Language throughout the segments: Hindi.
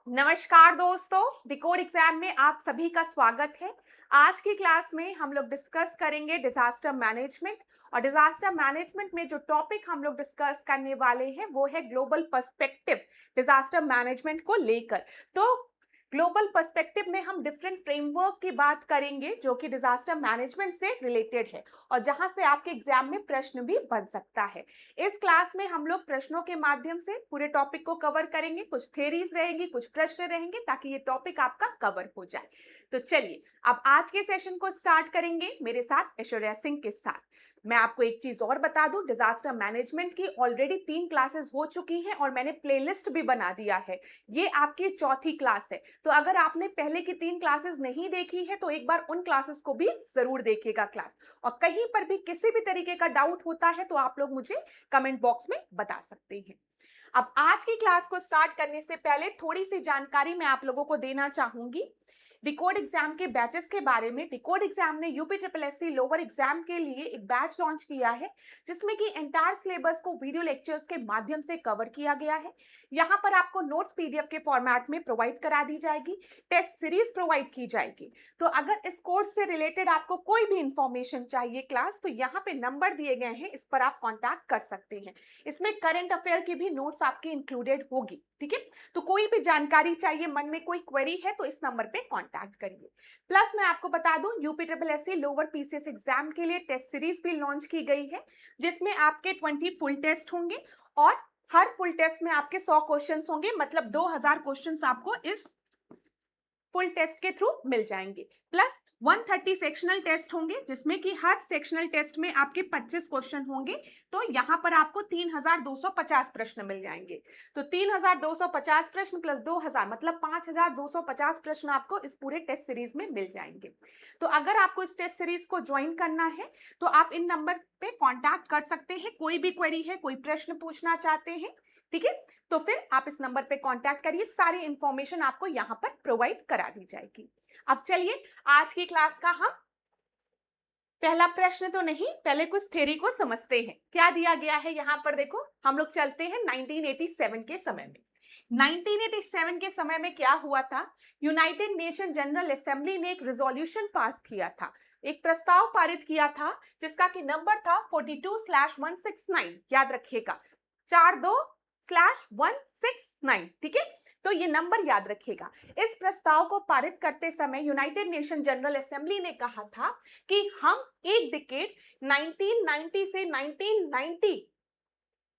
नमस्कार दोस्तों, डिकोड एग्जाम में आप सभी का स्वागत है। आज की क्लास में हम लोग डिस्कस करेंगे डिजास्टर मैनेजमेंट। और डिजास्टर मैनेजमेंट में जो टॉपिक हम लोग डिस्कस करने वाले हैं वो है ग्लोबल पर्सपेक्टिव डिजास्टर मैनेजमेंट को लेकर। तो ग्लोबल पर्सपेक्टिव में हम डिफरेंट फ्रेमवर्क की बात करेंगे जो कि डिजास्टर मैनेजमेंट से रिलेटेड है और जहां से आपके एग्जाम में प्रश्न भी बन सकता है। इस क्लास में हम लोग प्रश्नों के माध्यम से पूरे टॉपिक को कवर करेंगे, कुछ थ्योरीज रहेंगी, कुछ प्रश्न रहेंगे ताकि ये टॉपिक आपका कवर हो जाए। तो चलिए अब आज के सेशन को स्टार्ट करेंगे मेरे साथ ऐश्वर्या सिंह के साथ। मैं आपको एक चीज और बता दूं, डिजास्टर मैनेजमेंट की ऑलरेडी 3 क्लासेस हो चुकी हैं और मैंने प्लेलिस्ट भी बना दिया है। ये आपकी चौथी क्लास है, तो अगर आपने पहले की 3 क्लासेस नहीं देखी है तो एक बार उन क्लासेस को भी जरूर देखिएगा क्लास। और कहीं पर भी किसी भी तरीके का डाउट होता है तो आप लोग मुझे कमेंट बॉक्स में बता सकते हैं। अब आज की क्लास को स्टार्ट करने से पहले थोड़ी सी जानकारी मैं आप लोगों को देना चाहूंगी डिकोड एग्जाम के बैचेस के बारे में। डिकोड एग्जाम ने UP triple SC lower exam के लिए एक बैच लॉन्च किया है जिसमें कि एंटायर सिलेबस को वीडियो लेक्चर्स के माध्यम से कवर किया गया है। यहाँ पर आपको नोट्स पीडीएफ के फॉर्मेट में प्रोवाइड करा दी जाएगी, टेस्ट सीरीज प्रोवाइड की जाएगी। तो अगर इस कोर्स से रिलेटेड आपको कोई भी इंफॉर्मेशन चाहिए क्लास, तो यहाँ पे नंबर दिए गए हैं, इस पर आप कॉन्टैक्ट कर सकते हैं। इसमें करंट अफेयर की भी नोट्स आपकी इंक्लूडेड होगी, ठीक है। तो कोई भी जानकारी चाहिए, मन में कोई क्वेरी है तो इस नंबर पे कांटेक्ट करिए। प्लस मैं आपको बता दूं, UP triple SC lower PCS exam के लिए टेस्ट सीरीज भी लॉन्च की गई है जिसमें आपके 20 फुल टेस्ट होंगे और हर फुल टेस्ट में आपके 100 क्वेश्चंस होंगे, मतलब 2000 क्वेश्चंस आपको इस फुल टेस्ट के थ्रू मिल जाएंगे। प्लस 130 सेक्शनल टेस्ट होंगे जिसमें कि हर सेक्शनल टेस्ट में आपके 25 क्वेश्चन होंगे। तो यहाँ पर आपको 3250 प्रश्न मिल जाएंगे। तो 3250 प्रश्न प्लस 2000 मतलब 5250 प्रश्न आपको इस पूरे टेस्ट सीरीज में मिल जाएंगे। तो अगर आपको इस टेस्ट सीरीज को ज्वाइन करना है तो आप इन नंबर पे कॉन्टैक्ट कर सकते हैं। कोई भी क्वेरी है, कोई प्रश्न पूछना चाहते हैं, ठीक है, तो फिर आप इस नंबर पे कांटेक्ट करिए, सारी इंफॉर्मेशन आपको यहां पर प्रोवाइड करा दी जाएगी। अब चलिए आज की क्लास का हम पहला प्रश्न तो नहीं, पहले कुछ थ्योरी को समझते हैं। क्या दिया गया है यहां पर देखो, हम लोग चलते हैं 1987 के समय में। 1987 के समय में क्या हुआ था, यूनाइटेड नेशन जनरल असेंबली ने एक रिजोल्यूशन पास किया था, एक प्रस्ताव पारित किया था जिसका कि नंबर था 42/169। याद रखिएगा 42/169, ठीक है। तो ये नंबर याद रखिएगा। इस प्रस्ताव को पारित करते समय यूनाइटेड नेशन जनरल असेंबली ने कहा था कि हम एक डिकेड 1990 से 1990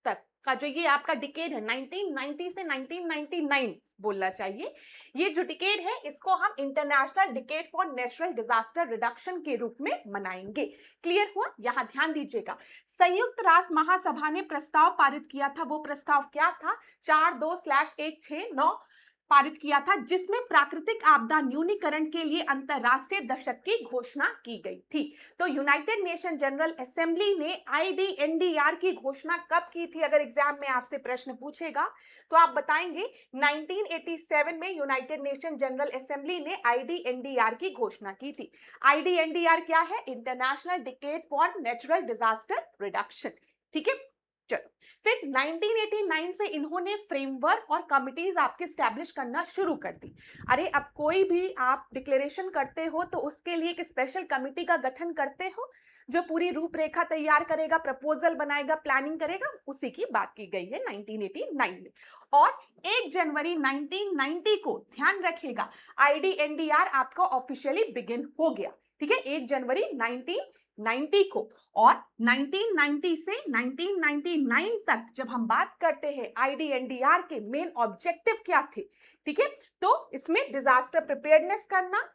तक का जो ये आपका डिकेड है, 1990 से 1999 बोलना चाहिए, ये जो डिकेड है इसको हम international decade for natural disaster reduction के रूप में मनाएंगे। क्लियर हुआ? यहां ध्यान दीजिएगा। संयुक्त राष्ट्र महासभा ने प्रस्ताव पारित किया था, वो प्रस्ताव क्या था, 42/169 पारित किया था जिसमें प्राकृतिक आपदा न्यूनीकरण के लिए अंतरराष्ट्रीय दशक की घोषणा की गई थी। तो यूनाइटेड नेशन जनरल असेंबली ने आईडीएनडीआर की घोषणा कब की थी? अगर एग्जाम में आपसे प्रश्न पूछेगा तो आप बताएंगे 1987 में यूनाइटेड नेशन जनरल असेंबली ने आईडीएनडीआर की घोषणा की थी। आईडीएनडीआर क्या है? International decade for natural disaster reduction, ठीक है। चलो फिर 1989 से इन्होंने फ्रेमवर्क और कमिटीज आपके स्टैब्लिश करना शुरू कर दी। अरे अब कोई भी आप डिक्लेरेशन करते हो तो उसके लिए एक स्पेशल कमिटी का गठन करते हो जो पूरी रूपरेखा तैयार करेगा, प्रपोजल बनाएगा, प्लानिंग करेगा, उसी की बात की गई है 1989 में। और 1 जनवरी 1990 को ध्यान रखिएगा आईडीएनडीआर आपका ऑफिशियली बिगिन हो गया, ठीक है, 1 जनवरी 1990 को। और 1990 से 1999 तक जब हम बात करते हैं आईडीएनडीआर के मेन ऑब्जेक्टिव क्या थे, ठीक है, तो इसमें डिजास्टर प्रिपेयर्डनेस करना,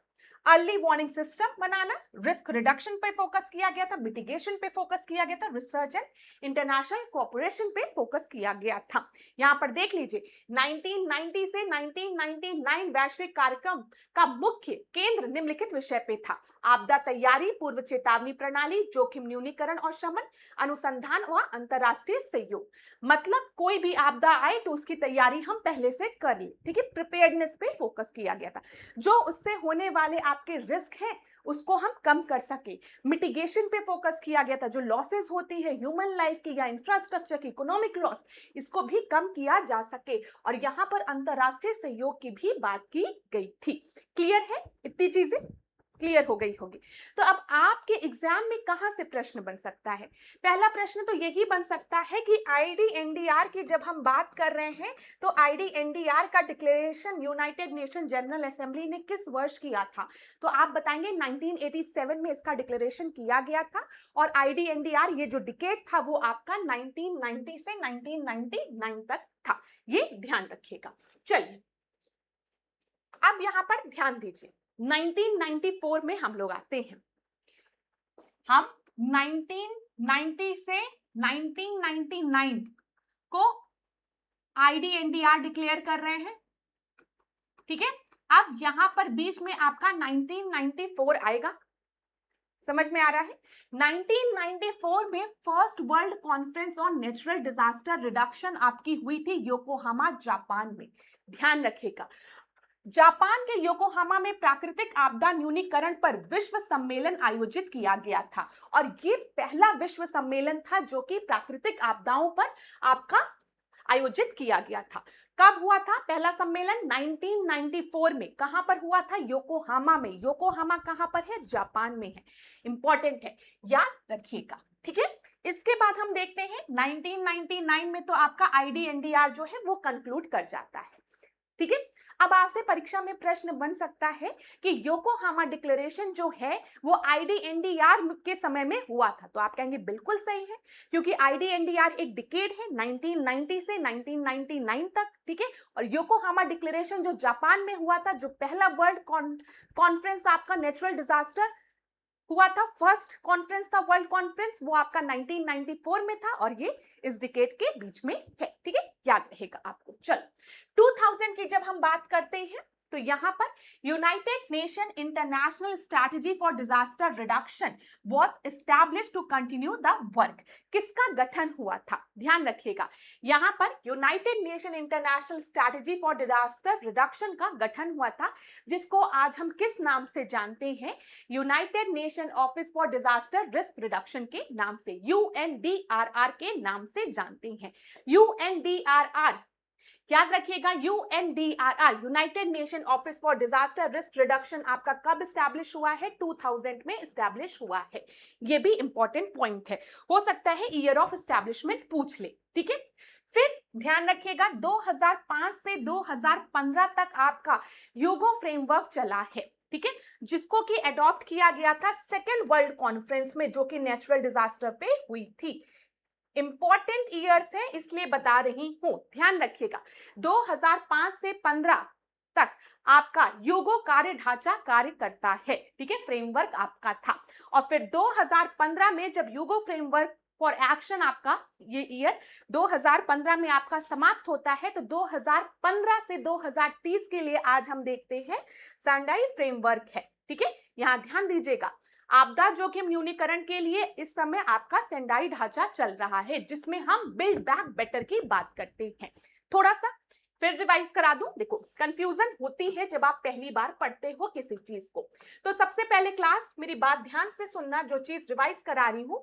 अर्ली वार्निंग सिस्टम बनाना, रिस्क रिडक्शन पे फोकस किया गया था, मिटिगेशन पे फोकस किया गया था, रिसर्च एंड इंटरनेशनल कोऑपरेशन पे फोकस किया गया था। यहां पर देख लीजिए 1990 से 1999 वैश्विक कार्यक्रम का मुख्य केंद्र निम्नलिखित विषय पे था, आपदा तैयारी, पूर्व चेतावनी प्रणाली, जोखिम न्यूनीकरण और शमन, अनुसंधान व अंतरराष्ट्रीय सहयोग। मतलब कोई भी आपदा आए तो उसकी तैयारी हम पहले से कर लें, ठीक है। प्रिपेयर्डनेस पे फोकस किया गया था, जो उससे होने वाले आपके रिस्क हैं उसको हम कम कर सके। मिटिगेशन पे फोकस किया गया था, जो लॉसेस होती है ह्यूमन लाइफ की या इंफ्रास्ट्रक्चर की, इकोनॉमिक लॉस, इसको भी कम किया जा सके। और यहाँ पर अंतरराष्ट्रीय सहयोग की भी बात की गई थी। क्लियर है? इतनी चीजें क्लियर हो गई होगी। तो अब आपके एग्जाम में कहां से प्रश्न बन सकता है? पहला प्रश्न तो यही बन सकता है कि आईडीएनडीआर की जब हम बात कर रहे हैं तो आईडीएनडीआर का declaration United nation general assembly ने किस वर्ष किया था? तो आप बताएंगे 1987 में इसका डिक्लेरेशन किया गया था। और आईडीएनडीआर ये जो डिकेड था वो आपका 1990 से 1999 तक था, ये ध्यान रखिएगा। चलिए अब यहां पर ध्यान दीजिए, 1994 में हम लोग आते हैं। हम 1990 से 1999 को आईडीएनडीआर डिक्लेयर कर रहे हैं, ठीक है। अब यहां पर बीच में आपका 1994 आएगा, समझ में आ रहा है? 1994 में first world conference on natural disaster reduction आपकी हुई थी योकोहामा, जापान में। ध्यान रखिएगा, जापान के योकोहामा में प्राकृतिक आपदा न्यूनीकरण पर विश्व सम्मेलन आयोजित किया गया था। और ये पहला विश्व सम्मेलन था जो कि प्राकृतिक आपदाओं पर आपका आयोजित किया गया था। कब हुआ था पहला सम्मेलन? 1994 में। कहां पर हुआ था? योकोहामा में। योकोहामा कहां पर है? जापान में है। इंपॉर्टेंट है, याद रखिएगा, ठीक है। इसके बाद हम देखते हैं 1999 में तो आपका आईडीएनडीआर जो है वो कंक्लूड कर जाता है, ठीक है। अब आपसे परीक्षा में प्रश्न बन सकता है कि योकोहामा डिक्लेरेशन जो है वो आईडीएनडीआर के समय में हुआ था। तो आप कहेंगे बिल्कुल सही है, क्योंकि आईडीएनडीआर एक डिकेड है 1990 से 1999 तक, ठीक है। और योकोहामा डिक्लेरेशन जो जापान में हुआ था, जो पहला वर्ल्ड कॉन्फ्रेंस आपका नेचुरल डिजास्टर हुआ था, फर्स्ट कॉन्फ्रेंस था वर्ल्ड कॉन्फ्रेंस, वो आपका 1994 में था और ये इस डिकेड के बीच में है, ठीक है, याद रहेगा आपको। चलो 2000 की जब हम बात करते हैं तो यहां पर United Nation International Strategy for Disaster Reduction was established to continue the work. किसका गठन हुआ था? ध्यान रखिएगा, यहां पर United Nation International Strategy for Disaster Reduction का गठन हुआ था, जिसको आज हम किस नाम से जानते हैं? United Nation office for disaster risk reduction के नाम से, यूएनडीआरआर के नाम से जानते हैं। यूएनडीआरआर याद रखिएगा, UNDRR United Nation office for disaster risk reduction आपका कब स्टैब्लिश हुआ है? 2000 में स्टैब्लिश हुआ है। ये भी इंपॉर्टेंट पॉइंट है, हो सकता है ईयर ऑफ स्टैब्लिशमेंट पूछ ले, ठीक है। फिर ध्यान रखिएगा 2005 से 2015 तक आपका यूगो फ्रेमवर्क चला है, ठीक है, जिसको कि अडॉप्ट किया गया था सेकेंड वर्ल्ड कॉन्फ्रेंस में, जो कि नेचुरल डिजास्टर पे हुई थी। इंपॉर्टेंट ईयर्स है इसलिए बता रही हूं, ध्यान रखिएगा। 2005 से 15 तक आपका यूगो कार्य ढांचा कार्य करता है, ठीक है, फ्रेमवर्क आपका था। और फिर 2015 में जब यूगो फ्रेमवर्क फॉर एक्शन आपका ये ईयर 2015 में आपका समाप्त होता है, तो 2015 से 2030 के लिए आज हम देखते हैं सेंडाई फ्रेमवर्क है, ठीक है। यहां ध्यान दीजिएगा, आपदा जोखिम न्यूनीकरण के लिए इस समय आपका सेंडाई ढांचा चल रहा है, जिसमें हम बिल्ड बैक बेटर की बात करते हैं। थोड़ा सा फिर रिवाइज करा दूं, देखो कंफ्यूजन होती है जब आप पहली बार पढ़ते हो किसी चीज को। तो सबसे पहले क्लास मेरी बात ध्यान से सुनना, जो चीज रिवाइज करा रही हूं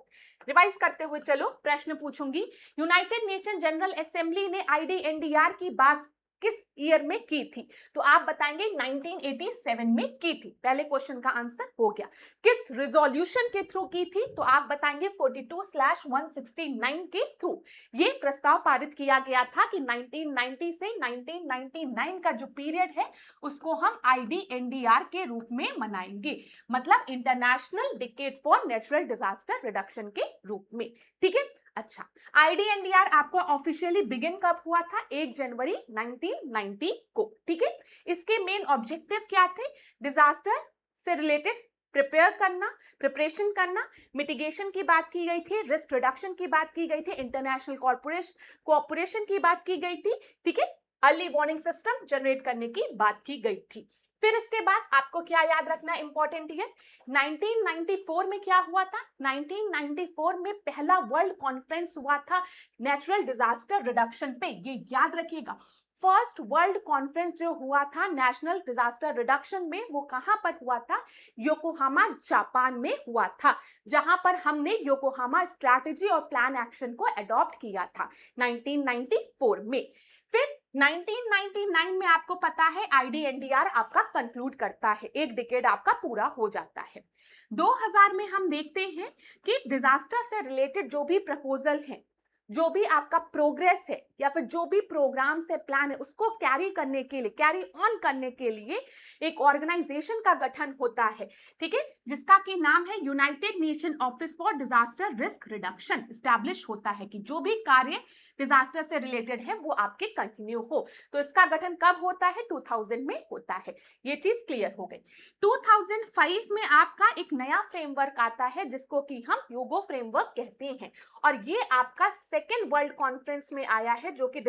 रिवाइज करते हुए चलो। प्रश्न पूछूंगी, यूनाइटेड नेशन जनरल असेंबली ने आईडीएनडीआर की बात किस ईयर में की थी? तो आप बताएंगे 1987 में की थी। पहले क्वेश्चन का आंसर हो गया। किस रिजोल्यूशन के थ्रू की थी? तो आप बताएंगे 42/169 के थ्रू। ये प्रस्ताव पारित किया गया था कि 1990 से 1999 का जो पीरियड है उसको हम आईडीएनडीआर के रूप में मनाएंगे, मतलब international decade for natural disaster reduction के रूप में, ठीक है। अच्छा, आईडीएनडीआर आपको ऑफिशियली बिगिन कब हुआ था? 1 जनवरी 1990 को, ठीक है। इसके मेन ऑब्जेक्टिव क्या थे? डिजास्टर से रिलेटेड प्रिपरेशन करना, मिटिगेशन की बात की गई थी, रिस्क रिडक्शन की बात की गई थी, इंटरनेशनल कोऑपरेशन की बात की गई थी, ठीक है, अर्ली वार्निंग सिस्टम जनरेट करने की बात की गई थी। फिर इसके बाद आपको क्या याद रखना इंपॉर्टेंट ईयर, 1994 में क्या हुआ था, 1994 में पहला वर्ल्ड कॉन्फ्रेंस हुआ था नेचुरल डिजास्टर रिडक्शन पे, ये याद रखिएगा। फर्स्ट वर्ल्ड कॉन्फ्रेंस जो हुआ था नेशनल डिजास्टर रिडक्शन में, वो कहां पर हुआ था, योकोहामा जापान में हुआ था, जहां पर हमने योकोहामा स्ट्रैटेजी और प्लान एक्शन को अडॉप्ट किया था 1994 में। फिर 1999 में आपको पता है IDNDR आपका कंक्लूड करता है, एक डिकेड आपका पूरा हो जाता है। 2000 में हम देखते हैं कि डिजास्टर से रिलेटेड जो भी प्रपोजल है, जो भी आपका प्रोग्रेस है या फिर जो भी प्रोग्राम से प्लान है, उसको कैरी करने के लिए, कैरी ऑन करने के लिए एक ऑर्गेनाइजेशन का गठन होता है, ठीक है, जिसका की नाम है United Nation office for disaster risk reduction. Establish होता है कि जो भी कार्य डिजास्टर से रिलेटेड है वो आपके कंटिन्यू हो। तो इसका गठन कब होता है, 2000 में होता है। ये चीज क्लियर हो गई। 2005 में आपका एक नया फ्रेमवर्क आता है जिसको कि हम ह्यूगो फ्रेमवर्क कहते हैं, और ये आपका सेकेंड वर्ल्ड कॉन्फ्रेंस में आया है जो कि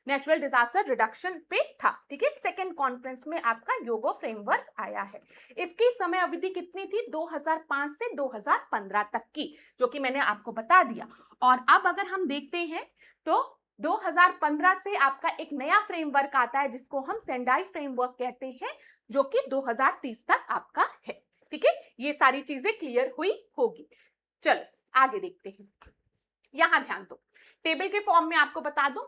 नेचुरल डिजास्टर रिडक्शन पे था, ठीक है। सेकेंड कॉन्फ्रेंस में आपका ह्यूगो फ्रेमवर्क आया है। इसकी समय अवधि कितनी थी, 2005 से 2015 तक की, जो कि मैंने आपको बता दिया। और अब अगर हम देखते हैं तो 2015 से आपका एक नया फ्रेमवर्क आता है जिसको हम सेंडाई फ्रेमवर्क कहते हैं, जो कि 2030 तक आपका है, ठीक है। ये सारी चीजें क्लियर हुई होगी। चलो आगे देखते हैं। यहां ध्यान दो, टेबल के फॉर्म में आपको बता दूं,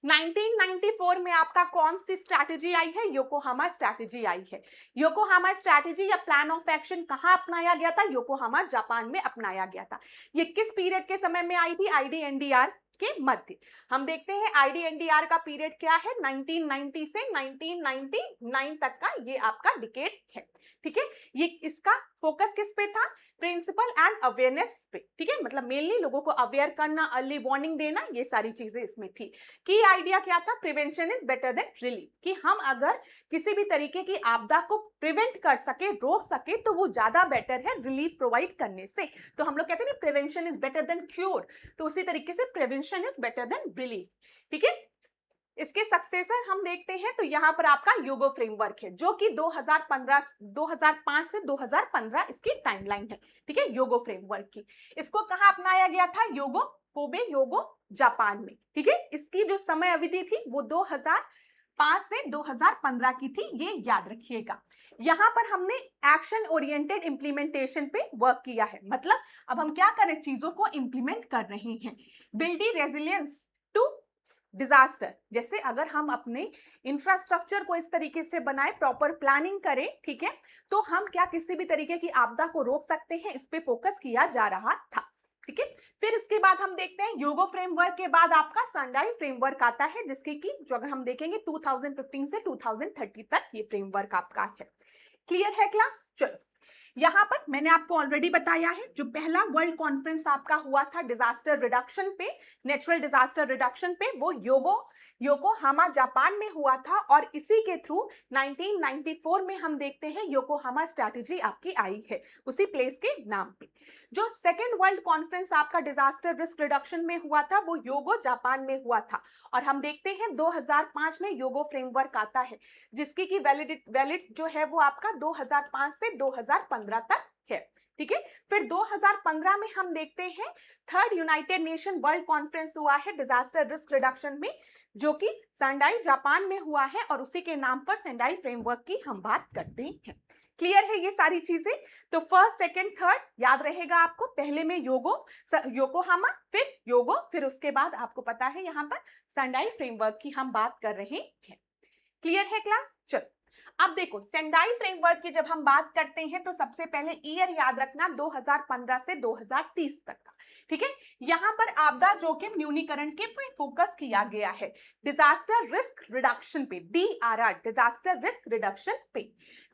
1994 में आपका कौन सी स्ट्रैटेजी आई है, योकोहामा स्ट्रैटेजी आई है। योकोहामा स्ट्रैटेजी या प्लान ऑफ एक्शन कहां अपनाया गया था, योकोहामा जापान में अपनाया गया था। ये किस पीरियड के समय में आई थी, IDNDR के मध्य। हम देखते हैं IDNDR का पीरियड क्या है, 1990 से 1999 तक का ये आपका डिकेड है, ठीक है। ये इसका फोकस किस पे था, प्रिंसिपल एंड अवेयरनेस पे, ठीक है, मतलब मेनली लोगों को अवेयर करना, अर्ली वार्निंग देना, ये सारी चीजें इसमें थी। की आइडिया क्या था, prevention is better than relief, कि हम अगर किसी भी तरीके की आपदा को प्रिवेंट कर सके, रोक सके, तो वो ज्यादा बेटर है रिलीफ प्रोवाइड करने से। तो हम लोग कहते हैं prevention is better than cure, तो उसी तरीके से prevention is better than relief, ठीक है। इसके सक्सेसर हम देखते हैं तो यहाँ पर आपका ह्यूगो फ्रेमवर्क है, जो कि 2005 से 2015 इसकी टाइमलाइन है, ठीक है, ह्यूगो फ्रेमवर्क की। इसको कहाँ अपनाया गया था, कोबे ह्यूगो जापान में, ठीक है। इसकी जो समय अवधि थी वो 2005 से 2015 की थी, ये याद रखिएगा। यहाँ पर हमने एक्शन ओरिएंटेड इंप्लीमेंटेशन पे वर्क किया है, मतलब अब हम क्या कर रहे हैं, चीजों को इंप्लीमेंट कर रहे हैं। बिल्डिंग रेजिलियंस टू डिजास्टर, जैसे अगर हम अपने इंफ्रास्ट्रक्चर को इस तरीके से बनाए, प्रॉपर प्लानिंग करें, ठीक है, तो हम क्या किसी भी तरीके की आपदा को रोक सकते हैं, इस पे फोकस किया जा रहा था, ठीक है। फिर इसके बाद हम देखते हैं ह्यूगो फ्रेमवर्क के बाद आपका सेंडाई फ्रेमवर्क आता है, जिसकी की जो अगर हम देखेंगे 2015 से 2030 तक ये फ्रेमवर्क आपका है। क्लियर है क्लास। चलो यहां पर मैंने आपको ऑलरेडी बताया है, जो पहला वर्ल्ड कॉन्फ्रेंस आपका हुआ था डिजास्टर रिडक्शन पे, नेचुरल डिजास्टर रिडक्शन पे, वो योकोहामा जापान में हुआ था, और इसी के थ्रू 1994 में हम देखते हैं योकोहामा स्ट्रैटेजी आपकी आई है, उसी प्लेस के नाम पे। जो सेकेंड वर्ल्ड कॉन्फ्रेंस आपका डिजास्टर रिस्क रिडक्शन में हुआ था वो योगो जापान में हुआ था, और हम देखते हैं 2005 में योगो फ्रेमवर्क आता है, जिसकी की वैलिड जो है वो आपका 2005 से 2015 तक है, ठीक है। फिर 2015 में हम देखते हैं third United nation world conference हुआ है डिजास्टर रिस्क रिडक्शन में, जो कि सेंडाई जापान में हुआ है, और उसी के नाम पर सेंडाई फ्रेमवर्क की हम बात करते हैं। क्लियर है ये सारी चीजें। तो फर्स्ट सेकंड थर्ड याद रहेगा आपको, पहले में योकोहामा, फिर योगो, फिर उसके बाद आपको पता है यहाँ पर सेंडाई फ्रेमवर्क की हम बात कर रहे हैं। क्लियर है क्लास। चलो अब देखो, सेंडाई फ्रेमवर्क की जब हम बात करते हैं तो सबसे पहले ईयर याद रखना 2015 से 2030 तक का, ठीक है। यहाँ पर आपदा जोखिम न्यूनीकरण के पे फोकस किया गया है, डिजास्टर रिस्क रिडक्शन पे, DRR, डिजास्टर रिस्क रिडक्शन पे।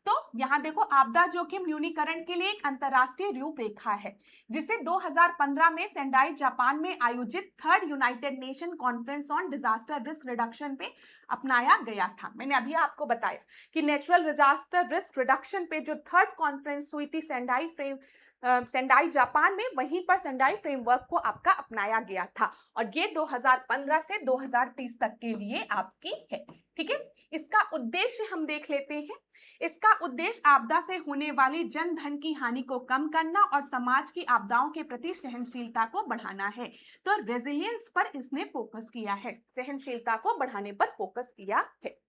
तो यहाँ देखो, आपदा जोखिम न्यूनीकरण के लिए एक अंतरराष्ट्रीय रूपरेखा है, जिसे 2015 में सेंडाई जापान में आयोजित third United nation conference on disaster risk reduction पे अपनाया गया था। मैंने अभी आपको बताया कि नेचुरल डिजास्टर रिस्क रिडक्शन पे जो थर्ड कॉन्फ्रेंस हुई थी सेंडाई सेंडाई जापान में, वहीं पर सेंडाई फ्रेमवर्क को आपका अपनाया गया था और ये 2015 से 2030 तक के लिए आपकी है। ठीक है, इसका उद्देश्य हम देख लेते हैं। इसका उद्देश्य आपदा से होने वाली जन धन की हानि को कम करना और समाज की आपदाओं के प्रति सहनशीलता को बढ़ाना है। तो रेजिलियंस पर इसने फोकस किया है, सहनशीलता को बढ़ाने पर फोकस किया है।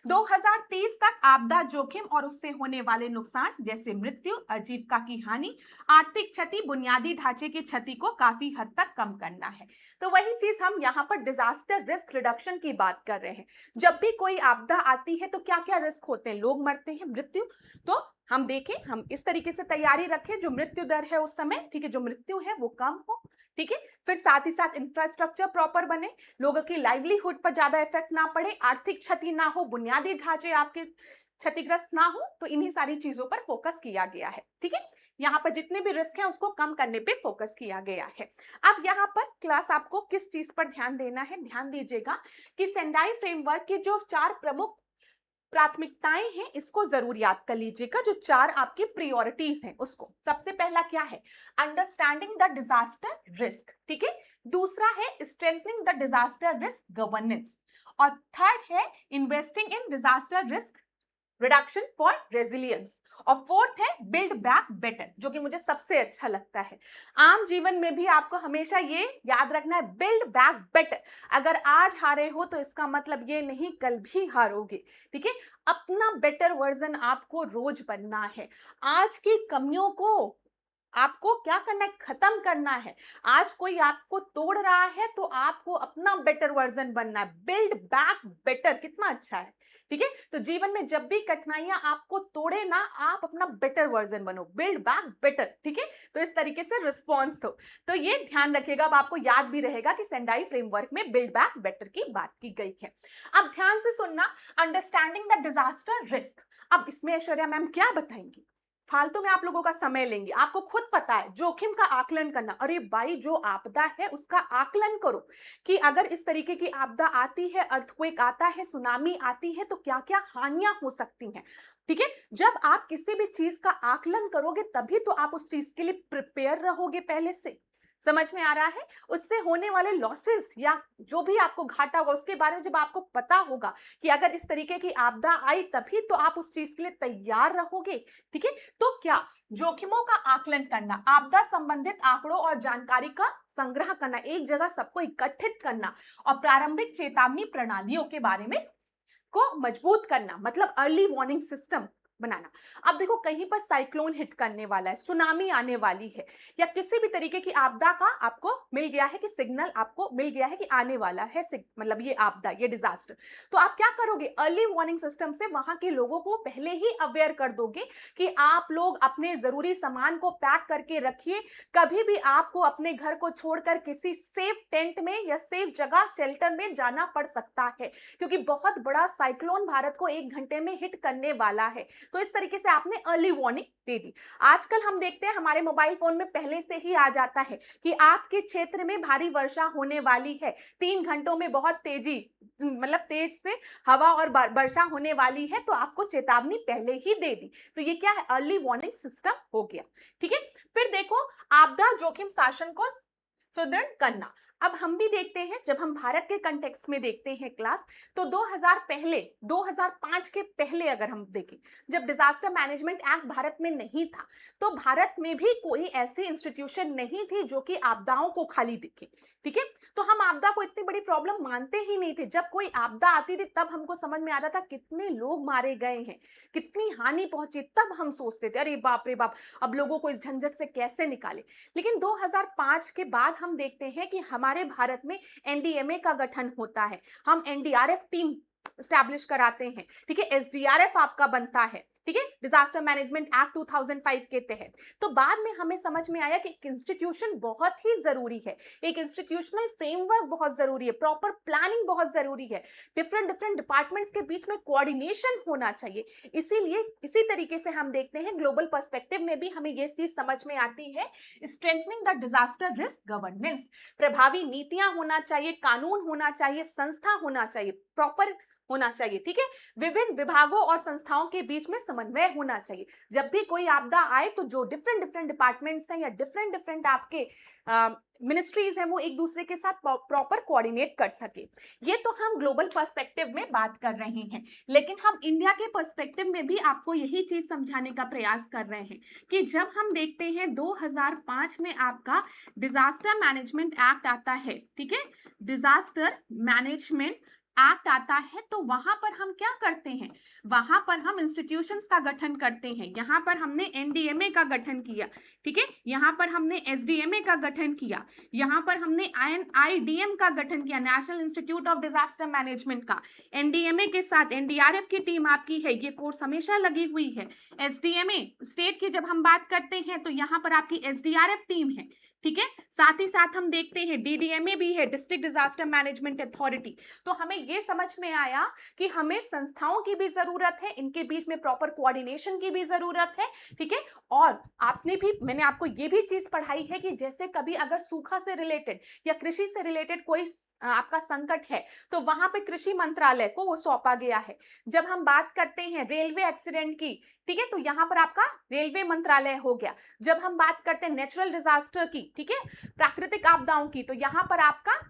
2030 तक आपदा जोखिम और उससे होने वाले नुकसान जैसे मृत्यु, आजीविका की हानि, आर्थिक क्षति, बुनियादी ढांचे की क्षति को काफी हद तक कम करना है। तो वही चीज हम यहाँ पर डिजास्टर रिस्क रिडक्शन की बात कर रहे हैं। जब भी कोई आपदा आती है तो क्या क्या रिस्क होते हैं? लोग मरते हैं, मृत्यु। तो हम देखें, हम इस तरीके से तैयारी रखें जो मृत्यु दर है उस समय, ठीक है, जो मृत्यु है वो कम हो। ठीक है, फिर साथ ही साथ इंफ्रास्ट्रक्चर प्रॉपर बने, लोगों की लाइवलीहुड पर ज्यादा इफेक्ट ना पड़े, आर्थिक क्षति ना हो, बुनियादी ढांचे आपके क्षतिग्रस्त ना हो। तो इन्हीं सारी चीजों पर फोकस किया गया है। ठीक है, यहाँ पर जितने भी रिस्क हैं उसको कम करने पे फोकस किया गया है। अब यहाँ पर क्लास आपको किस चीज पर ध्यान देना है? ध्यान दीजिएगा कि सेंडाई फ्रेमवर्क की जो 4 प्रमुख प्राथमिकताएं हैं इसको जरूर याद कर लीजिएगा। जो 4 आपकी प्रायोरिटीज हैं उसको, सबसे पहला क्या है? Understanding the disaster risk. ठीक है, दूसरा है strengthening the disaster risk governance, और थर्ड है investing in disaster risk reduction for resilience, और फोर्थ है बिल्ड बैक बेटर, जो कि मुझे सबसे अच्छा लगता है। आम जीवन में भी आपको हमेशा ये याद रखना है, बिल्ड बैक बेटर। अगर आज हारे हो तो इसका मतलब ये नहीं कल भी हारोगे। ठीक है, अपना बेटर वर्जन आपको रोज बनना है। आज की कमियों को आपको क्या करना है? खत्म करना है। आज कोई आपको तोड़ रहा है तो आपको अपना बेटर वर्जन बनना है। बिल्ड बैक बेटर, कितना अच्छा है। ठीक है, तो जीवन में जब भी कठिनाइयां आपको तोड़े ना, आप अपना बेटर वर्जन बनो, बिल्ड बैक बेटर। ठीक है, तो इस तरीके से रिस्पॉन्स दो। तो ये ध्यान रखिएगा, अब आपको याद भी रहेगा कि सेंडाई फ्रेमवर्क में बिल्ड बैक बेटर की बात की गई है। अब ध्यान से सुनना, अंडरस्टैंडिंग द डिजास्टर रिस्क। अब इसमें ऐश्वर्या मैम क्या बताएंगी? फालतू में आप लोगों का समय लेंगे। आपको खुद पता है जोखिम का आकलन करना। अरे भाई, जो आपदा है उसका आकलन करो कि अगर इस तरीके की आपदा आती है, अर्थक्वेक आता है, सुनामी आती है, तो क्या क्या हानियां हो सकती हैं। ठीक है, जब आप किसी भी चीज का आकलन करोगे तभी तो आप उस चीज के लिए प्रिपेयर रहोगे पहले से। समझ में आ रहा है? उससे होने वाले लॉसेस या जो भी आपको घाटा होगा उसके बारे में जब आपको पता होगा कि अगर इस तरीके की आपदा आई तभी तो आप उस चीज के लिए तैयार रहोगे। ठीक है, तो क्या जोखिमों का आकलन करना, आपदा संबंधित आंकड़ों और जानकारी का संग्रह करना, एक जगह सबको इकट्ठित करना और प्रारंभिक चेतावनी प्रणालियों के बारे में को मजबूत करना, मतलब अर्ली वार्निंग सिस्टम बनाना। अब देखो, कहीं पर साइक्लोन हिट करने वाला है, सुनामी आने वाली है, या किसी भी तरीके की आपदा का आपको मिल गया है कि सिग्नल आपको मिल गया है कि आने वाला है, मतलब ये आपदा, ये डिजास्टर, तो आप क्या करोगे? अर्ली वार्निंग सिस्टम से वहां के लोगों को पहले ही अवेयर कर दोगे कि आप लोग अपने जरूरी सामान को पैक करके रखिए। कभी भी आपको अपने घर को छोड़कर किसी सेफ टेंट में या सेफ जगह, शेल्टर में जाना पड़ सकता है, क्योंकि बहुत बड़ा साइक्लोन भारत को 1 घंटे में हिट करने वाला है। तो इस तरीके से आपने अर्ली वार्निंग दे दी। आजकल हम देखते हैं हमारे मोबाइल फोन में पहले से ही आ जाता है कि आपके क्षेत्र में भारी वर्षा होने वाली है, 3 घंटों में बहुत मतलब तेज से हवा और वर्षा होने वाली है, तो आपको चेतावनी पहले ही दे दी। तो ये क्या है? अर्ली वार्निंग सिस्टम हो गया। ठीक है, फिर देखो, आपदा जोखिम शासन को सुदृढ़ करना। अब हम भी देखते हैं, जब हम भारत के कंटेक्स्ट में देखते हैं क्लास, तो 2005 के पहले अगर हम देखें, जब डिजास्टर मैनेजमेंट एक्ट भारत में नहीं था, तो भारत में भी कोई ऐसी इंस्टीट्यूशन नहीं थी जो कि आपदाओं को खाली देखे। ठीक है, तो हम आपदा को इतनी बड़ी प्रॉब्लम मानते ही नहीं थे। जब कोई आपदा आती थी तब हमको समझ में आता था कितने लोग मारे गए हैं, कितनी हानि पहुंची, तब हम सोचते थे अरे बाप रे बाप, अब लोगों को इस झंझट से कैसे निकाले। लेकिन 2005 के बाद हम देखते हैं कि हमारे भारत में एनडीएमए का गठन होता है, हम एनडीआरएफ टीम स्टैब्लिश कराते हैं। ठीक है, एसडीआरएफ आपका बनता है, ठीक है, डिजास्टर मैनेजमेंट एक्ट 2005 के तहत। तो बाद में हमें समझ में आया कि एक इंस्टीट्यूशन बहुत ही जरूरी है, एक इंस्टीट्यूशनल फ्रेमवर्क बहुत जरूरी है, प्रॉपर प्लानिंग बहुत जरूरी है, डिफरेंट डिपार्टमेंट्स के बीच में कोऑर्डिनेशन होना चाहिए। इसीलिए इसी तरीके से हम देखते हैं ग्लोबल पर्सपेक्टिव में भी हमें ये चीज समझ में आती है, strengthening the disaster risk governance. प्रभावी नीतियां होना चाहिए, कानून होना चाहिए, संस्था होना चाहिए, प्रॉपर होना चाहिए, ठीक है। विभिन्न विभागों और संस्थाओं के बीच में समन्वय होना चाहिए। जब भी कोई आपदा आए तो जो डिफरेंट डिफरेंट डिपार्टमेंट्स हैं या डिफरेंट डिफरेंट आपके मिनिस्ट्रीज हैं वो एक दूसरे के साथ प्रॉपर कोऑर्डिनेट कर सके। ये तो हम ग्लोबल पर्सपेक्टिव में बात कर रहे हैं, लेकिन हम इंडिया के पर्सपेक्टिव में भी आपको यही चीज समझाने का प्रयास कर रहे हैं कि जब हम देखते हैं 2005 में आपका डिजास्टर मैनेजमेंट एक्ट आता है, ठीक है, डिजास्टर मैनेजमेंट एक्ट आता है, तो वहां पर हम क्या करते हैं, वहां पर हम इंस्टीट्यूशंस का गठन करते हैं। यहां पर हमने एनडीएमए का गठन किया, ठीक है, यहां पर हमने एसडीएमए का गठन किया, यहां पर हमने आईडीएम का गठन किया, national institute of disaster management का। एनडीएमए के साथ एनडीआरएफ की टीम आपकी है, ये फोर्स हमेशा लगी हुई है। एसडीएमए स्टेट की जब हम बात करते हैं तो यहां पर आपकी एसडीआरएफ टीम है, ठीक है। साथ ही साथ हम देखते हैं डीडीएमए भी है, डिस्ट्रिक्ट डिजास्टर मैनेजमेंट अथॉरिटी। तो हमें ये समझ में आया कि हमें संस्थाओं की भी जरूरत है, इनके बीच में प्रॉपर कोऑर्डिनेशन की भी जरूरत है, ठीक है। और मैंने आपको ये भी चीज पढ़ाई है कि जैसे कभी अगर सूखा से रिलेटेड या कृषि से रिलेटेड कोई आपका संकट है तो वहां पे कृषि मंत्रालय को वो सौंपा गया है। जब हम बात करते हैं रेलवे एक्सीडेंट की, ठीक है, तो यहां पर आपका रेलवे मंत्रालय हो गया। जब हम बात करते हैं नेचुरल डिजास्टर की, ठीक है, प्राकृतिक आपदाओं की, तो यहां पर आपका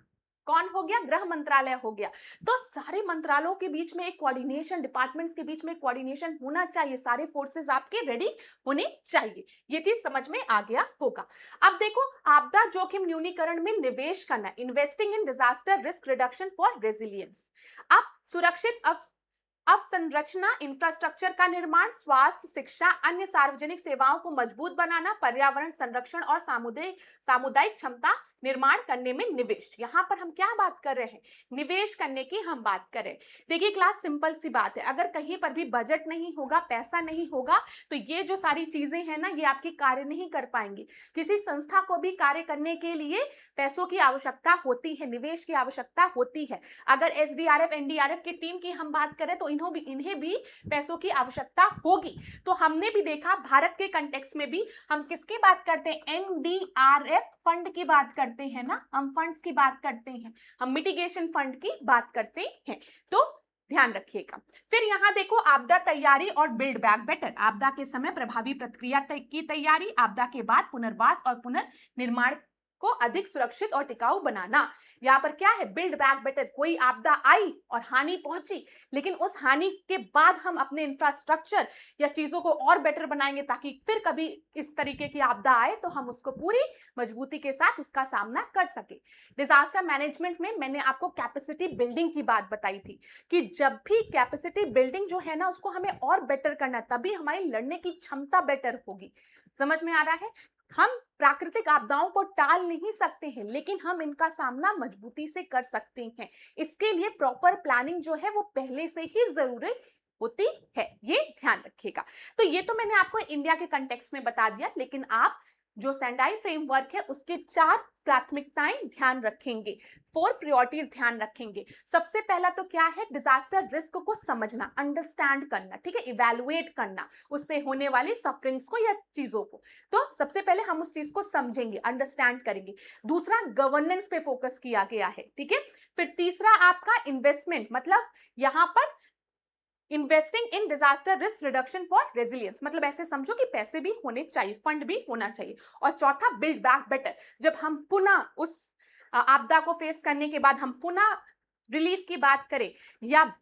कौन हो गया, गृह मंत्रालय हो गया। तो सारे मंत्रालयों के बीच में एक कोऑर्डिनेशन, डिपार्टमेंट्स के बीच में कोऑर्डिनेशन होना चाहिए, सारे फोर्सेस आपके रेडी होने चाहिए। ये चीज समझ में आ गया होगा। अब देखो, आपदा जोखिम न्यूनीकरण में निवेश करना, investing in disaster risk reduction for resilience. अब सुरक्षित अवसंरचना, इंफ्रास्ट्रक्चर का निर्माण, स्वास्थ्य, शिक्षा, अन्य सार्वजनिक सेवाओं को मजबूत बनाना, पर्यावरण संरक्षण और सामुदायिक क्षमता निर्माण करने में निवेश। यहां पर हम क्या बात कर रहे हैं, निवेश करने की हम बात कर रहे हैं। देखिए क्लास, सिंपल सी बात है, अगर कहीं पर भी बजट नहीं होगा, पैसा नहीं होगा, तो ये जो सारी चीजें हैं ना, ये आपकी कार्य नहीं कर पाएंगी। किसी संस्था को भी कार्य करने के लिए पैसों की आवश्यकता होती है, निवेश की आवश्यकता होती है। अगर एसडीआरएफ एनडीआरएफ की टीम की हम बात करें तो इन्हें भी पैसों की आवश्यकता होगी। तो हमने भी देखा भारत के कंटेक्स्ट में भी हम किसकी बात करते हैं, एनडीआरएफ फंड की बात करते हैं ना, हम फंड्स की बात करते हैं, हम मिटिगेशन फंड की बात करते हैं। तो ध्यान रखिएगा। फिर यहां देखो, आपदा तैयारी और बिल्ड बैक बेटर। आपदा के समय प्रभावी प्रतिक्रिया की तैयारी, आपदा के बाद पुनर्वास और पुनर्निर्माण को अधिक सुरक्षित और टिकाऊ बनाना। यहाँ पर क्या है, बिल्ड बैक बेटर। कोई आपदा आई और हानि पहुंची, लेकिन उस हानि के बाद हम अपने इंफ्रास्ट्रक्चर या चीजों को और बेटर बनाएंगे ताकि फिर कभी इस तरीके की आपदा आए तो हम उसको पूरी मजबूती के साथ उसका सामना कर सके। डिजास्टर मैनेजमेंट में मैंने आपको कैपेसिटी बिल्डिंग की बात बताई थी कि जब भी कैपेसिटी बिल्डिंग जो है ना, उसको हमें और बेटर करना, तभी हमारी लड़ने की क्षमता बेटर होगी। समझ में आ रहा है। हम प्राकृतिक आपदाओं को टाल नहीं सकते हैं, लेकिन हम इनका सामना मजबूती से कर सकते हैं। इसके लिए प्रॉपर प्लानिंग जो है वो पहले से ही जरूरी होती है, ये ध्यान रखिएगा। तो ये तो मैंने आपको इंडिया के कंटेक्स्ट में बता दिया, लेकिन आप जो सेंडाई फ्रेमवर्क है उसके 4 प्राथमिकताएं ध्यान रखेंगे, 4 प्रायोरिटीज ध्यान रखेंगे। सबसे पहला तो क्या है, डिजास्टर रिस्क को समझना, अंडरस्टैंड करना, ठीक है, इवैल्यूएट करना उससे होने वाली सफरिंग्स को या चीजों को। तो सबसे पहले हम उस चीज को समझेंगे, अंडरस्टैंड करेंगे। दूसरा, गवर्नेंस पे फोकस किया गया है, ठीक है। फिर तीसरा आपका इन्वेस्टमेंट, मतलब यहां पर investing in disaster risk reduction for resilience, मतलब ऐसे समझो कि पैसे भी होने चाहिए, फंड भी होना चाहिए। और चौथा, बिल्ड बैक बेटर। जब हम पुनः उस आपदा को फेस करने के बाद हम पुनः रिलीफ की बात करें या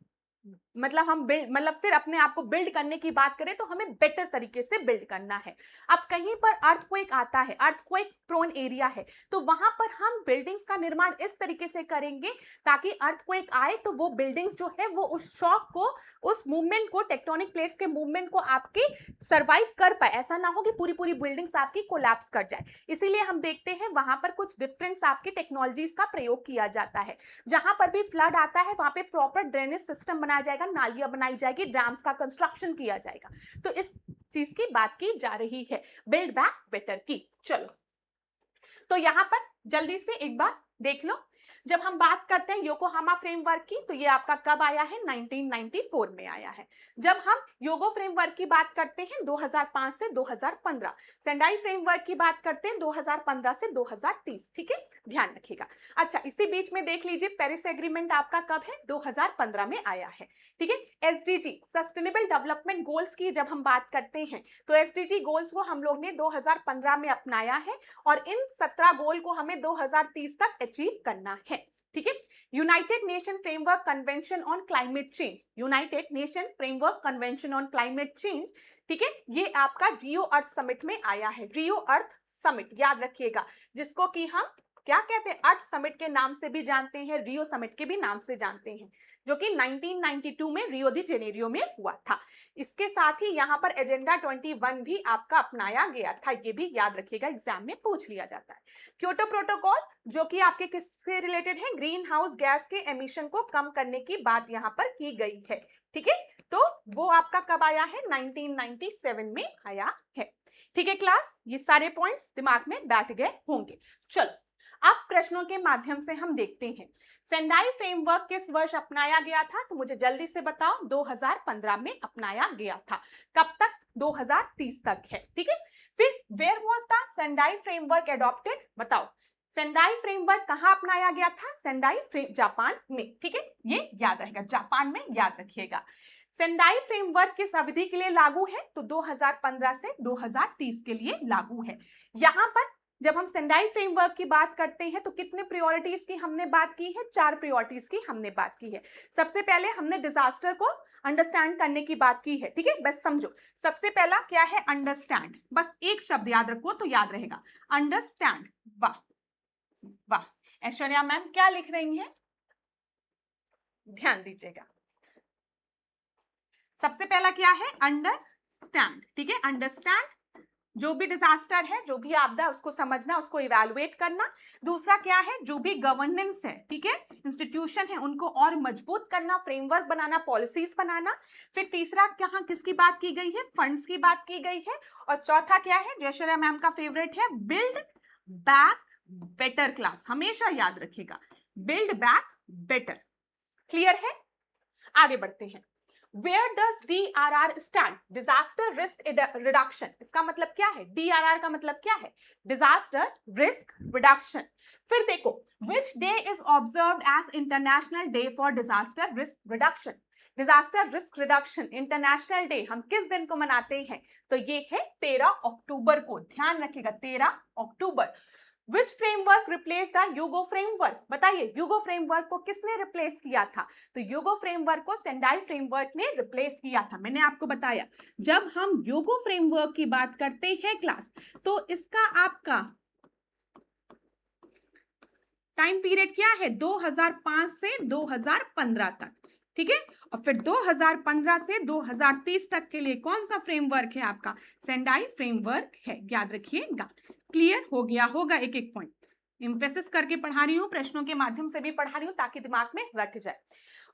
मतलब हम मतलब फिर अपने आप को बिल्ड करने की बात करें तो हमें बेटर तरीके से बिल्ड करना है। अब कहीं पर अर्थक्वेक आता है, अर्थक्वेक प्रोन एरिया है, तो वहां पर हम बिल्डिंग्स का निर्माण इस तरीके से करेंगे ताकि अर्थक्वेक आए तो वो बिल्डिंग्स जो है वो उस शॉक को, उस मूवमेंट को, टेक्टोनिक प्लेट्स के मूवमेंट को आपके सर्वाइव कर पाए। ऐसा ना हो कि पूरी पूरी बिल्डिंग्स आपकी कोलैप्स कर जाए। इसीलिए हम देखते हैं वहां पर कुछ डिफरेंट आपकी टेक्नोलॉजीज का प्रयोग किया जाता है। जहां पर भी फ्लड आता है वहां पे प्रॉपर ड्रेनेज सिस्टम बनाया जाएगा, नालियां बनाई जाएगी, डैम्स का कंस्ट्रक्शन किया जाएगा। तो इस चीज की बात की जा रही है, बिल्ड बैक बेटर की। चलो, तो यहां पर जल्दी से एक बार देख लो, जब हम बात करते हैं योकोहामा फ्रेमवर्क की, तो ये आपका कब आया है? 1994 में आया है। जब हम योगो फ्रेमवर्क की बात करते हैं 2005 से 2015, सेंडाई फ्रेमवर्क की बात करते हैं 2015 से 2030, ठीक है, ध्यान रखिएगा। अच्छा, इसी बीच में देख लीजिए पेरिस एग्रीमेंट आपका कब है? 2015 में आया है, ठीक है। एसडीजी सस्टेनेबल डेवलपमेंट गोल्स की जब हम बात करते हैं तो एसडीजी गोल्स को हम लोग ने 2015 में अपनाया है और इन 17 गोल को हमें 2030 तक अचीव करना है, ठीक है। United nation framework convention on climate change, United nation framework convention on climate change, ठीक है, ये आपका रियो अर्थ समिट में आया है। रियो अर्थ समिट याद रखिएगा, जिसको कि हम क्या कहते हैं? अर्थ समिट के नाम से भी जानते हैं, रियो समिट के भी नाम से जानते हैं, जो कि 1992 में रियो दी जेनेरियो में हुआ था। इसके साथ ही यहाँ पर एजेंडा 21 भी आपका अपनाया गया था, ये भी याद रखिएगा, एग्जाम में पूछ लिया जाता है। क्योटो प्रोटोकॉल, जो कि आपके किससे रिलेटेड है? ग्रीन हाउस गैस के एमिशन को कम करने की बात यहाँ पर की गई है, ठीक है। तो वो आपका कब आया है? 1997 में आया है, ठीक है क्लास। ये सारे पॉइंट्स दिमाग में बैठ गए होंगे। चलो अब प्रश्नों के माध्यम से हम देखते हैं सेंडाई फ्रेमवर्क किस वर्ष अपनाया गया था, तो मुझे जल्दी से बताओ। 2015 में अपनाया गया था। कब तक? 2030 तक है, ठीक है। फिर where was the Sendai Framework adopted? बताओ, सेंडाई फ्रेमवर्क कहां अपनाया गया था? सेंडाई जापान में, ठीक है, ये याद रहेगा, जापान में, याद रखिएगा। सेंडाई फ्रेमवर्क किस अवधि के लिए लागू है? तो 2015 से 2030 के लिए लागू है। यहां पर जब हम सेंडाई फ्रेमवर्क की बात करते हैं तो कितने प्रायोरिटीज की हमने बात की है? 4 प्रायोरिटीज की हमने बात की है। सबसे पहले हमने डिजास्टर को अंडरस्टैंड करने की बात की है, ठीक है, बस समझो। सबसे पहला क्या है? अंडरस्टैंड, बस एक शब्द याद रखो तो याद रहेगा, अंडरस्टैंड। वाह वाह, ऐश्वर्या मैम क्या लिख रही हैं? ध्यान दीजिएगा। सबसे पहला क्या है? अंडरस्टैंड, ठीक है, अंडरस्टैंड, जो भी डिजास्टर है, जो भी आपदा, उसको समझना, उसको इवैल्यूएट करना। दूसरा क्या है? जो भी गवर्नेंस है, ठीक है, इंस्टीट्यूशन है, उनको और मजबूत करना, फ्रेमवर्क बनाना, पॉलिसीज बनाना। फिर तीसरा कहाँ किसकी बात की गई है? फंड्स की बात की गई है। और चौथा क्या है? जयश्वर्या मैम का फेवरेट है, बिल्ड बैक बेटर क्लास, हमेशा याद रखिएगा, बिल्ड बैक बेटर। क्लियर है? आगे बढ़ते हैं। Where does DRR stand? Disaster Risk Reduction, इसका मतलब क्या है? DRR का मतलब क्या है? Disaster Risk Reduction। फिर देखो, which day is observed as International Day for Disaster Risk Reduction? Disaster Risk Reduction International Day हम किस दिन को मनाते हैं? तो ये है 13 अक्टूबर को, ध्यान रखिएगा, 13 अक्टूबर। Which framework replaced the यूगो framework? बताइए, यूगो फ्रेमवर्क को किसने रिप्लेस किया था? तो यूगो फ्रेमवर्क को सेंडाई फ्रेमवर्क ने रिप्लेस किया था। मैंने आपको बताया, जब हम यूगो फ्रेमवर्क की बात करते हैं क्लास, तो इसका आपका टाइम पीरियड क्या है? 2005 से 2015 तक, ठीक है। और फिर 2015 से 2030 तक के लिए कौन सा फ्रेमवर्क है आपका? सेंडाई फ्रेमवर्क है, याद रखिएगा। क्लियर हो गया होगा? एक एक पॉइंट एम्फेसिस करके पढ़ा रही हूँ, प्रश्नों के माध्यम से भी पढ़ा रही हूँ, ताकि दिमाग में रट जाए।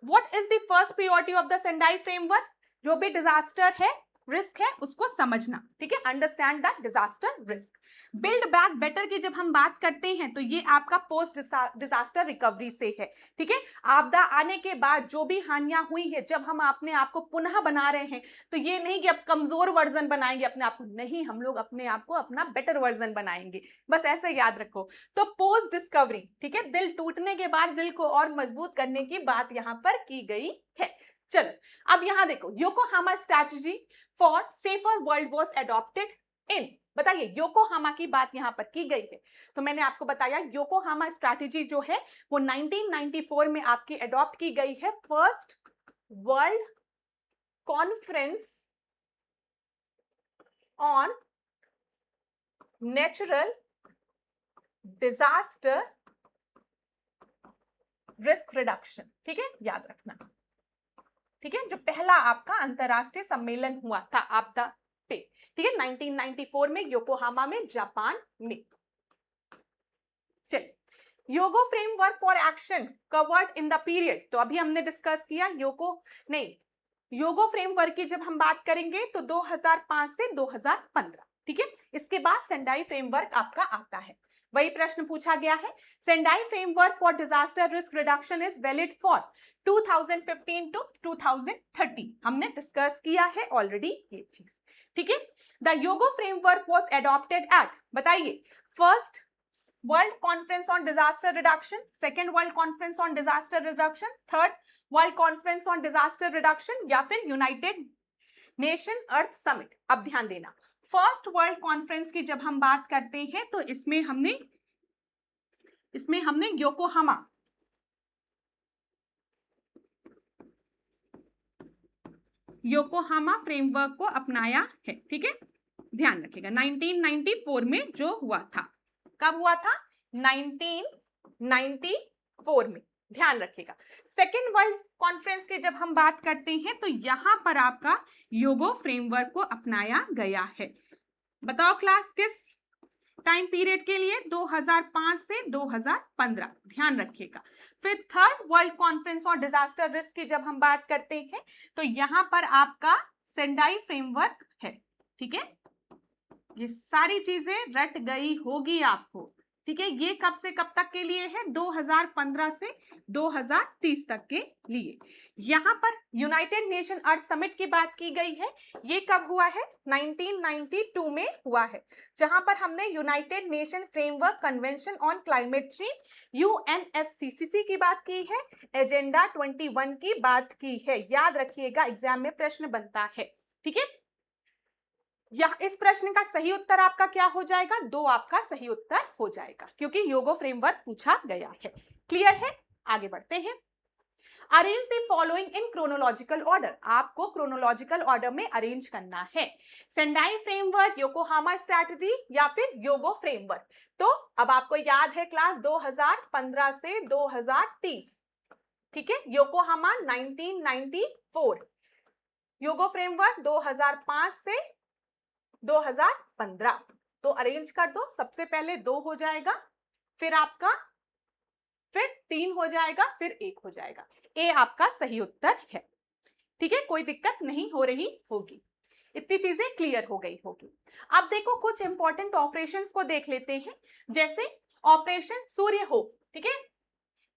What is the first priority of the Sendai framework? जो भी डिजास्टर है, रिस्क है, उसको समझना, ठीक है, understand the disaster risk. Build back better की जब हम बात करते हैं तो ये आपका पोस्ट डिजास्टर रिकवरी से है, ठीक है। आपदा आने के बाद जो भी हानियां हुई है, जब हम अपने आप को पुनः बना रहे हैं, तो ये नहीं कि अब कमजोर वर्जन बनाएंगे अपने आप को, नहीं, हम लोग अपने आप को अपना बेटर वर्जन बनाएंगे, बस ऐसे याद रखो। तो पोस्ट डिस्कवरी, ठीक है, दिल टूटने के बाद दिल को और मजबूत करने की बात यहाँ पर की गई है। चलो अब यहां देखो, Yokohama strategy for safer world was adopted इन, बताइए योकोहामा की बात यहां पर की गई है। तो मैंने आपको बताया योकोहामा स्ट्रैटेजी जो है वो 1994 में आपकी एडॉप्ट की गई है, first world conference on natural disaster risk reduction, ठीक है, याद रखना, ठीक है, जो पहला आपका अंतरराष्ट्रीय सम्मेलन हुआ था आपदा पे, ठीक है, 1994 में योकोहामा में, जापान में। चलिए, Hyogo framework for action covered in the period, तो अभी हमने डिस्कस किया योगो फ्रेमवर्क की जब हम बात करेंगे तो 2005 से 2015, ठीक है। इसके बाद सेंडाई फ्रेमवर्क आपका आता है। वही प्रश्न पूछा गया है। Sendai Framework for disaster risk Reduction is valid for 2015 to 2030। हमने डिस्कस किया है ऑलरेडी ये चीज, ठीक है। The Hyogo framework was adopted at, बताइए, first world conference on disaster reduction, second world conference on disaster reduction, third world conference on disaster reduction, या फिर यूनाइटेड नेशन अर्थ समिट। अब ध्यान देना, फर्स्ट वर्ल्ड कॉन्फ्रेंस की जब हम बात करते हैं तो इसमें हमने योकोहामा फ्रेमवर्क को अपनाया है, ठीक है। ध्यान रखिएगा 1994 में जो हुआ था। कब हुआ था? 1994 में, ध्यान रखिएगा। सेकेंड वर्ल्ड कॉन्फ्रेंस की जब हम बात करते हैं तो यहां पर आपका योगो फ्रेमवर्क को अपनाया गया है। बताओ क्लास किस टाइम पीरियड के लिए? 2005 से 2015, ध्यान रखिएगा। फिर third world conference on disaster risk की जब हम बात करते हैं तो यहां पर आपका सेंडाई फ्रेमवर्क है, ठीक है। ये सारी चीजें रट गई होगी आपको, ठीक है। ये कब से कब तक के लिए है? 2015 से 2030 तक के लिए। यहां पर यूनाइटेड नेशन अर्थ समिट की बात की गई है। ये कब हुआ है? 1992 में हुआ है, जहां पर हमने United nation framework convention on climate change UNFCCC की बात की है, एजेंडा 21 की बात की है। याद रखिएगा, एग्जाम में प्रश्न बनता है, ठीक है। यह इस प्रश्न का सही उत्तर आपका क्या हो जाएगा? 2 आपका सही उत्तर हो जाएगा, क्योंकि योगो फ्रेमवर्क पूछा गया है। क्लियर है? आगे बढ़ते हैं। Arrange the following in chronological order, आपको क्रोनोलॉजिकल ऑर्डर में अरेंज करना है। सेंडाई फ्रेमवर्क, योकोहामा स्ट्रैटेजी, या फिर योगो फ्रेमवर्क। तो अब आपको याद है क्लास 2015 से 2030, ठीक है। योकोहामा 1994, योगो फ्रेमवर्क 2005 से 2015। तो अरेंज कर दो, सबसे पहले 2 हो जाएगा, फिर 3 हो जाएगा, फिर 1 हो जाएगा। ए आपका सही उत्तर है, ठीक है। कोई दिक्कत नहीं हो रही होगी, इतनी चीजें क्लियर हो गई होगी। अब देखो कुछ इंपॉर्टेंट ऑपरेशंस को देख लेते हैं, जैसे ऑपरेशन सूर्य होप, ठीक है।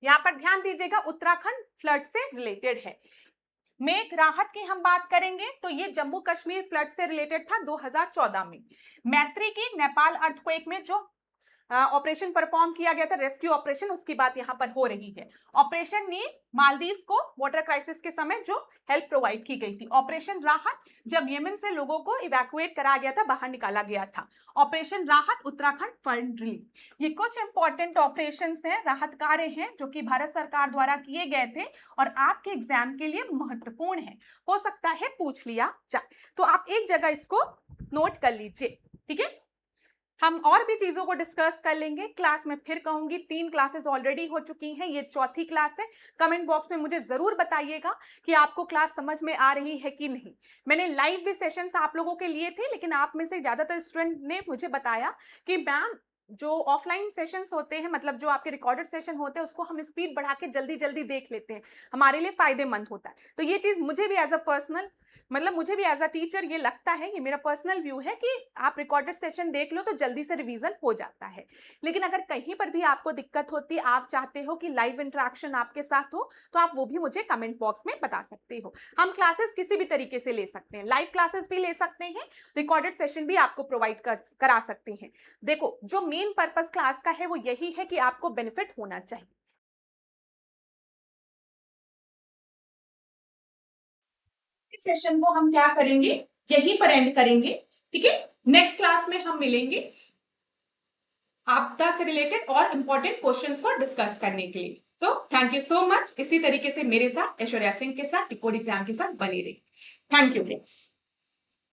यहां पर ध्यान दीजिएगा, उत्तराखंड फ्लड से रिलेटेड है। मेघ राहत की हम बात करेंगे तो ये जम्मू कश्मीर फ्लड से रिलेटेड था 2014 में। मैत्री की नेपाल अर्थक्वेक में जो ऑपरेशन परफॉर्म किया गया था, रेस्क्यू ऑपरेशन, उसकी बात यहां पर हो रही है। ऑपरेशन नील, मालदीव्स को वाटर क्राइसिस के समय जो हेल्प प्रोवाइड की गई थी। ऑपरेशन राहत, जब यमन से लोगों को इवैक्यूएट करा गया था, बाहर निकाला गया था। ऑपरेशन राहत, उत्तराखंड फ्लड रिलीफ। ये कुछ इंपॉर्टेंट ऑपरेशंस हैं, राहत कार्य हैं, जो कि भारत सरकार द्वारा किए गए थे और आपके एग्जाम के लिए महत्वपूर्ण है। हो सकता है पूछ लिया जाए, तो आप एक जगह इसको नोट कर लीजिए, ठीक है। हम और भी चीजों को डिस्कस कर लेंगे क्लास में। फिर कहूंगी 3 क्लासेस ऑलरेडी हो चुकी हैं, ये चौथी क्लास है। कमेंट बॉक्स में मुझे जरूर बताइएगा कि आपको क्लास समझ में आ रही है कि नहीं। मैंने लाइव भी सेशंस आप लोगों के लिए थे, लेकिन आप में से ज्यादातर स्टूडेंट ने मुझे बताया कि मैम जो ऑफलाइन सेशंस होते हैं, मतलब जो आपके रिकॉर्डेड सेशन होते हैं, उसको हम स्पीड बढ़ा के जल्दी जल्दी देख लेते हैं, हमारे लिए फायदेमंद होता है। तो ये चीज मुझे भी एज अ पर्सनल, मतलब मुझे भी एज अ टीचर ये लगता है, ये मेरा पर्सनल व्यू है कि आप रिकॉर्डेड सेशन देख लो तो जल्दी से रिवीजन हो जाता है। लेकिन अगर कहीं पर भी आपको दिक्कत होती है, आप चाहते हो कि लाइव इंटरेक्शन आपके साथ हो, तो आप वो भी मुझे कमेंट बॉक्स में बता सकते हो। हम क्लासेस किसी भी तरीके से ले सकते हैं, लाइव क्लासेस भी ले सकते हैं, रिकॉर्डेड सेशन भी आपको प्रोवाइड करा सकते हैं। देखो, जो मेन पर्पस क्लास का है वो यही है कि आपको बेनिफिट होना चाहिए। इस सेशन को हम क्या करेंगे, यहीं पर एंड करेंगे, ठीक है। नेक्स्ट क्लास में हम मिलेंगे आपदा से रिलेटेड और इंपॉर्टेंट क्वेश्चंस को डिस्कस करने के लिए। तो थैंक यू सो मच। इसी तरीके से मेरे साथ, ऐश्वर्या सिंह के साथ, टिकोड एग्जाम के साथ बने रहिए। Thank you friends.